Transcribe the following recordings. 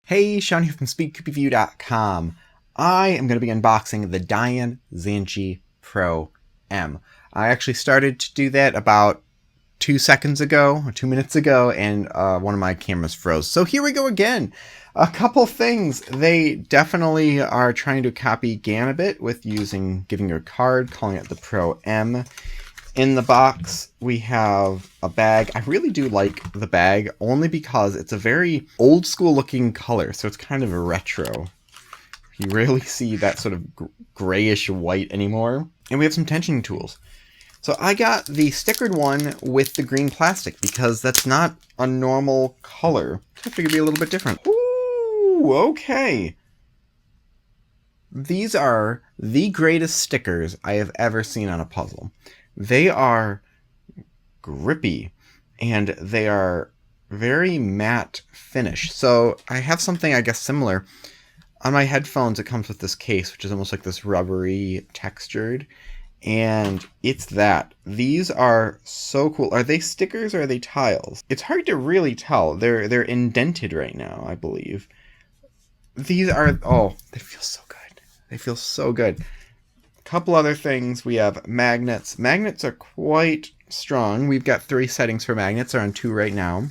Hey, Sean here from SpeedCubeShop. I am going to be unboxing the DaYan Zhanchi Pro M. I actually started to do that about 2 seconds ago, or 2 minutes ago, and one of my cameras froze. So here we go again. A couple things. They definitely are trying to copy GAN a bit with giving you a card, calling it the Pro M. In the box, we have a bag. I really do like the bag, only because it's a very old school looking color, so it's kind of a retro. You rarely see that sort of grayish white anymore. And we have some tensioning tools. So I got the stickered one with the green plastic because that's not a normal color. I figured it'd be a little bit different. Ooh, okay. These are the greatest stickers I have ever seen on a puzzle. They are grippy and they are very matte finish. So I have something, I guess, similar. On my headphones, it comes with this case, which is almost like this rubbery textured. And it's that. These are so cool. Are they stickers or are they tiles? It's hard to really tell. They're indented right now, I believe. These are, oh, they feel so good. They feel so good. Couple other things. We have magnets. Magnets are quite strong. We've got 3 settings for magnets. They're on 2 right now.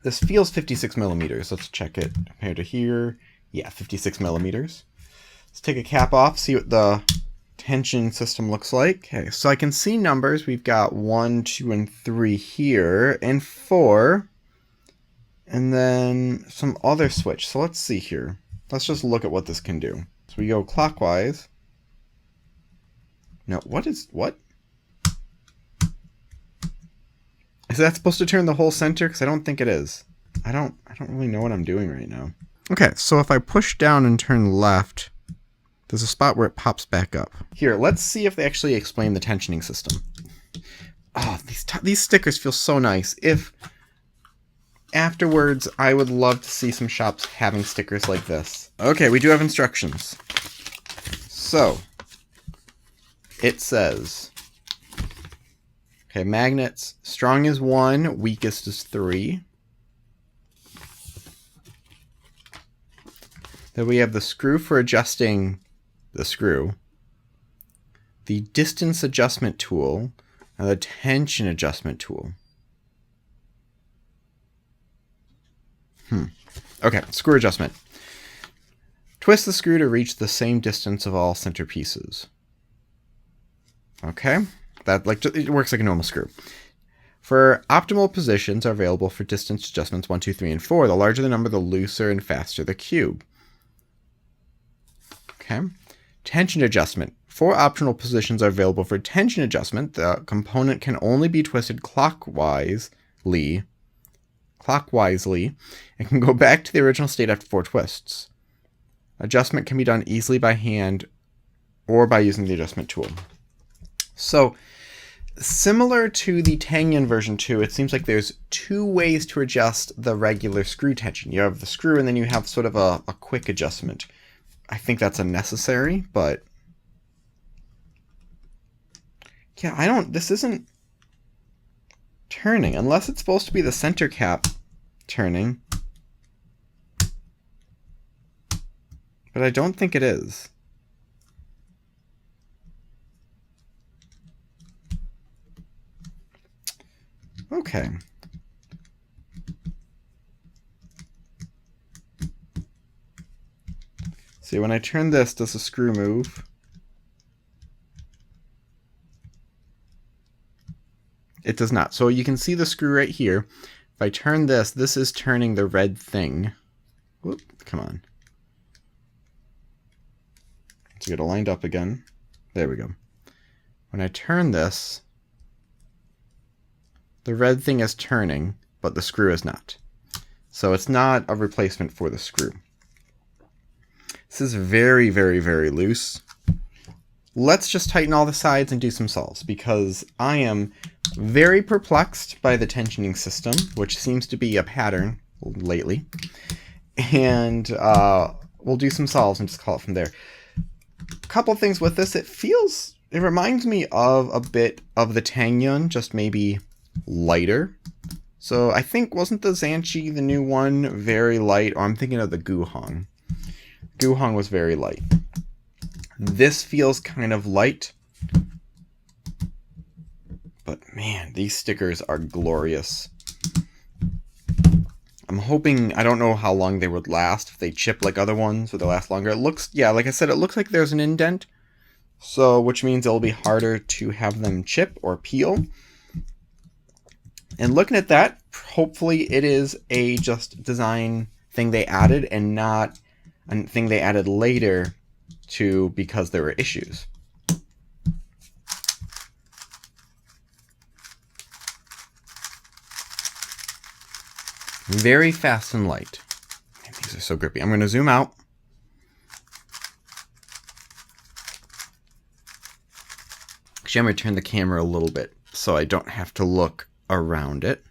This feels 56 millimeters. Let's check it compared to here. Yeah, 56 millimeters. Let's take a cap off, see what the tension system looks like. Okay, so I can see numbers. We've got 1, 2, and 3 here, and 4. And then some other switch. So let's see here. Let's just look at what this can do. So we go clockwise. No, what? Is that supposed to turn the whole center? Because I don't think it is. I don't really know what I'm doing right now. Okay, so if I push down and turn left, there's a spot where it pops back up. Here, let's see if they actually explain the tensioning system. Oh, these stickers feel so nice. If afterwards, I would love to see some shops having stickers like this. Okay, we do have instructions. So, it says, okay, magnets, strong is 1, weakest is 3. Then we have the screw for adjusting the screw, the distance adjustment tool, and the tension adjustment tool. Okay, screw adjustment. Twist the screw to reach the same distance of all center pieces. Okay, it works like a normal screw. For optimal positions are available for distance adjustments 1, 2, 3, and 4. The larger the number, the looser and faster the cube. Okay, tension adjustment. 4 optional positions are available for tension adjustment. The component can only be twisted clockwisely, and can go back to the original state after 4 twists. Adjustment can be done easily by hand or by using the adjustment tool. So, similar to the DaYan version 2, it seems like there's 2 ways to adjust the regular screw tension. You have the screw and then you have sort of a quick adjustment. I think that's unnecessary, but yeah, this isn't turning, unless it's supposed to be the center cap turning. But I don't think it is. Okay. See, when I turn this, does the screw move? It does not. So you can see the screw right here. If I turn this, this is turning the red thing. Whoop, come on. Let's get it lined up again. There we go. When I turn this, the red thing is turning, but the screw is not. So it's not a replacement for the screw. This is very, very, very loose. Let's just tighten all the sides and do some solves, because I am very perplexed by the tensioning system, which seems to be a pattern lately. And we'll do some solves and just call it from there. A couple things with this. It reminds me of a bit of the DaYan, just maybe lighter. So I think, wasn't the Zhanchi, the new one, very light? Or I'm thinking of the Guhong. Guhong was very light. This feels kind of light. But man, these stickers are glorious. I'm hoping, I don't know how long they would last. If they chip like other ones, would they last longer? It looks, yeah, like I said, it looks like there's an indent. So, which means it'll be harder to have them chip or peel. And looking at that, hopefully it is a just design thing they added and not a thing they added later to because there were issues. Very fast and light. Man, these are so grippy. I'm going to zoom out. Actually, I'm going to turn the camera a little bit so I don't have to look around it.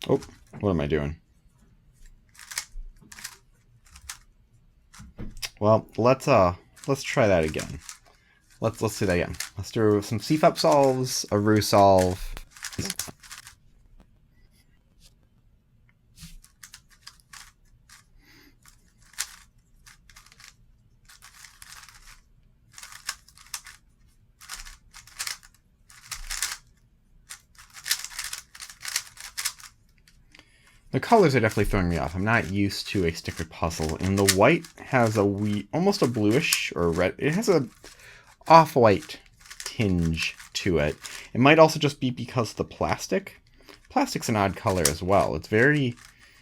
Oh, what am I doing? Well, let's try that again. Let's do that again. Let's do some CFUP solves, a Rue solve. The colors are definitely throwing me off. I'm not used to a sticker puzzle. And the white has almost a bluish or red. It has a off-white tinge to it. It might also just be because of the plastic. Plastic's an odd color as well. It's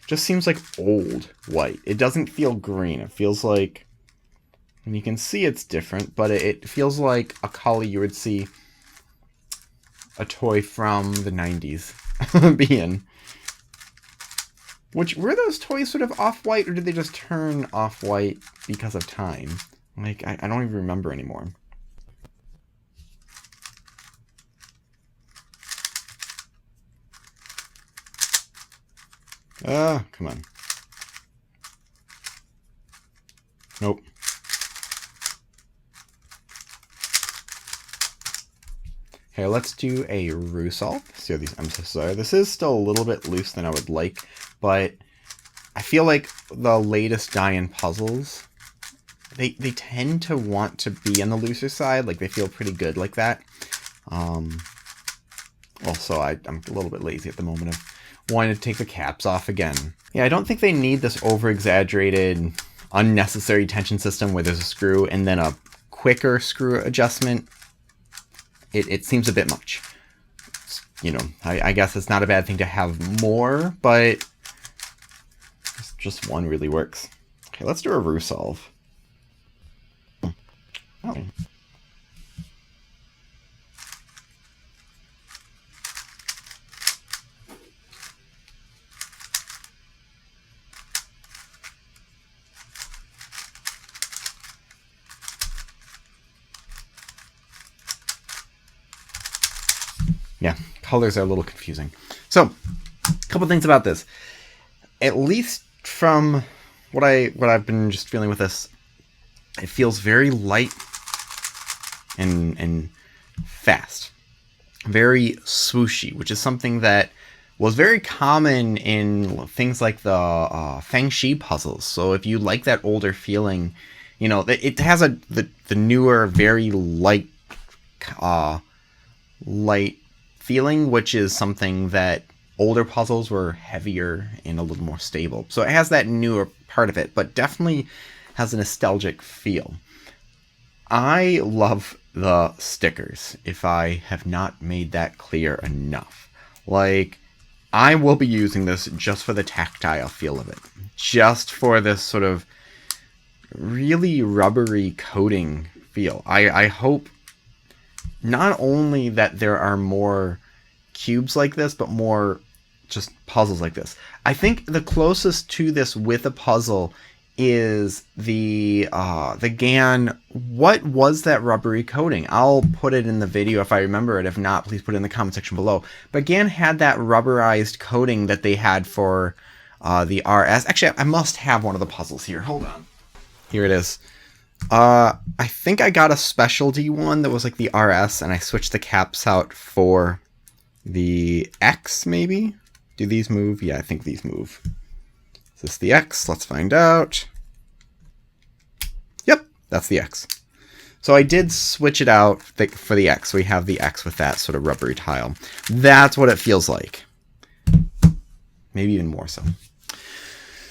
just seems like old white. It doesn't feel green. It feels like, and you can see it's different, but it feels like a color you would see a toy from the 90s be in. Which, were those toys sort of off-white, or did they just turn off-white because of time? Like, I don't even remember anymore. Come on. Nope. Okay, let's do a Rue solve. See how these, I'm so sorry. This is still a little bit loose than I would like, but I feel like the latest DaYan puzzles, they tend to want to be on the looser side. Like, they feel pretty good like that. Also, I'm a little bit lazy at the moment of wanting to take the caps off again. Yeah, I don't think they need this over-exaggerated, unnecessary tension system where there's a screw and then a quicker screw adjustment. It seems a bit much. You know, I guess it's not a bad thing to have more, but just one really works. Okay, let's do a Rue solve. Oh. Yeah, colors are a little confusing. So, a couple things about this. At least from what I've been just feeling with this, it feels very light and fast. Very swooshy, which is something that was very common in things like the Feng Shi puzzles. So if you like that older feeling, you know, it has the newer, very light feeling, which is something that older puzzles were heavier and a little more stable. So it has that newer part of it, but definitely has a nostalgic feel. I love the stickers, if I have not made that clear enough. Like, I will be using this just for the tactile feel of it. Just for this sort of really rubbery coating feel. I hope not only that there are more cubes like this, but more just puzzles like this. I think the closest to this with a puzzle is the GAN. What was that rubbery coating? I'll put it in the video if I remember it. If not, please put it in the comment section below. But GAN had that rubberized coating that they had for the RS. Actually, I must have one of the puzzles here. Hold on. Here it is. I think I got a specialty one that was like the RS, and I switched the caps out for the X, maybe? Do these move? Yeah, I think these move. Is this the X? Let's find out. Yep, that's the X. So I did switch it out for the X. We have the X with that sort of rubbery tile. That's what it feels like. Maybe even more so.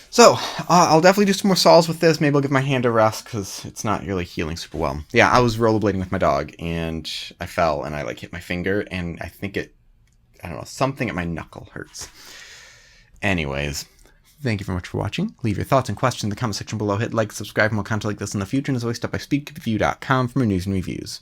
So, I'll definitely do some more solves with this. Maybe I'll give my hand a rest because it's not really healing super well. Yeah, I was rollerblading with my dog, and I fell, and I, like, hit my finger, and I think I don't know, something at my knuckle hurts. Anyways, thank you very much for watching. Leave your thoughts and questions in the comment section below. Hit like, subscribe, and more content like this in the future. And as always, stop by SpeedCubeShop.com for more news and reviews.